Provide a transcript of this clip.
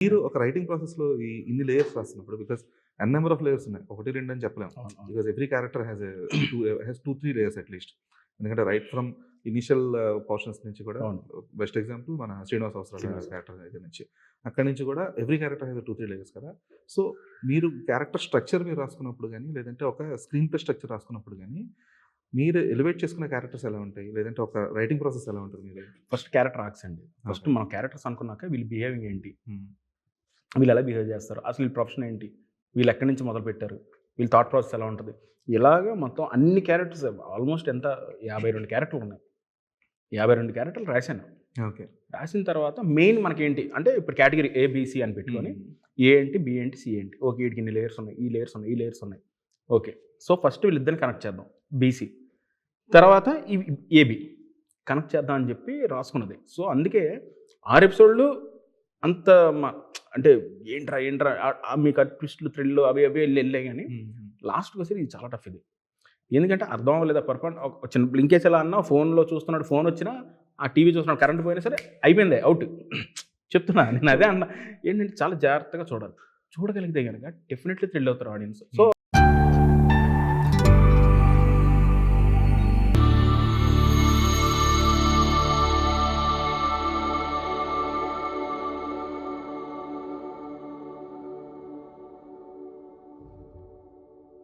మీరు ఒక రైటింగ్ ప్రాసెస్‌లో ఇన్ని లేయర్స్ రాస్తున్నప్పుడు because n number of layers ఉన్నాయి. 1, 2 అని చెప్పలేము. Because every character has 2, 3 layers at least. ఎందుకంటే రైట్ ఫ్రమ్ ఇనీషియల్ పోర్షన్స్ నుంచి కూడా అవును. బెస్ట్ ఎగ్జాంపుల్ మన శ్రీనివాస్ అవసరాల క్యారెక్టర్ దగ్గర నుంచి. అక్కడి నుంచి కూడా ఎవ్రి క్యారెక్టర్ హాస్ 2, 3 లేయర్స్ కదా! సో, మీరు క్యారెక్టర్ స్ట్రక్చర్ మీరు రాసుకున్నప్పుడు గాని, లేదంటే ఒక స్క్రీన్ ప్లే స్ట్రక్చర్ రాసుకున్నప్పుడు గాని, మీరు ఎలివేట్ చేసుకునే క్యారెక్టర్స్ ఎలా ఉంటాయి? లేదంటే ఒక రైటింగ్ ప్రాసెస్ ఎలా ఉంటుంది మీది? ఫస్ట్ క్యారెక్టర్ ఆర్క్స్ అండి. First okay. మనం క్యారెక్టర్స్ అనుకున్నాక వీళ్ళ బిహేవింగ్ ఏంటి? హ్మ్. వీళ్ళు ఎలా బిహేవ్ చేస్తారు? అసలు వీళ్ళ ప్రొఫెషన్ ఏంటి? వీళ్ళు ఎక్కడి నుంచి మొదలుపెట్టారు? వీళ్ళ థాట్ ప్రాసెస్ ఎలా ఉంటది? ఇలాగ మొత్తం అన్ని క్యారెక్టర్స్ ఆల్మోస్ట్ ఎంత 52 క్యారెక్టర్లు ఉన్నాయి. 52 క్యారెక్టర్లు రాశాను. ఓకే. రాసిన తర్వాత మెయిన్ మనకేంటి అంటే ఇప్పుడు కేటగిరీ ఏ, బీ, సి అని పెట్టుకొని హ్మ్. ఏ ఏంటి? బి ఏంటి? సి ఏంటి? ఓకే. వీటికి ఇన్ని లేయర్స్ ఉన్నాయి. ఈ లేయర్స్ ఉన్నాయి. ఈ లేయర్స్ ఉన్నాయి. ఓకే. సో, ఫస్ట్ వీళ్ళిద్దరిని కనెక్ట్ చేద్దాం. బీసీ. తర్వాత ఇవి ఏబీ. కనెక్ట్ చేద్దాం అని చెప్పి రాసుకున్నది. సో, అందుకే 6 ఎపిసోడ్‌లు అంత మ అంటే ఏంట్రా ఏంట్రా మీకు ట్విస్ట్‌లు, థ్రిల్‌లు అవి అవి ఎళ్ళాయి గానీ హ్మ్. లాస్ట్‌కొచ్చేసరికి ఇది చాలా టఫ్ ఇది. ఎందుకంటే అర్థం అవ్వలేదా ఒక చిన్న బ్లింకేసి ఎలా అన్నా ఫోన్‌లో చూస్తున్నాడు. ఫోనొచ్చినా ఆ టీవీ చూస్తున్నాడు. కరెంట్ పోయినా సరే అయిపోయింది ఔట్. చెప్తున్నా. నేను అదే అన్నా. ఏంటంటే చాలా జాగ్రత్తగా చూడాలి. చూడగలిగితే గనక డెఫినెట్‌లీ థ్రిల్ అవుతారు ఆడియన్స్. సో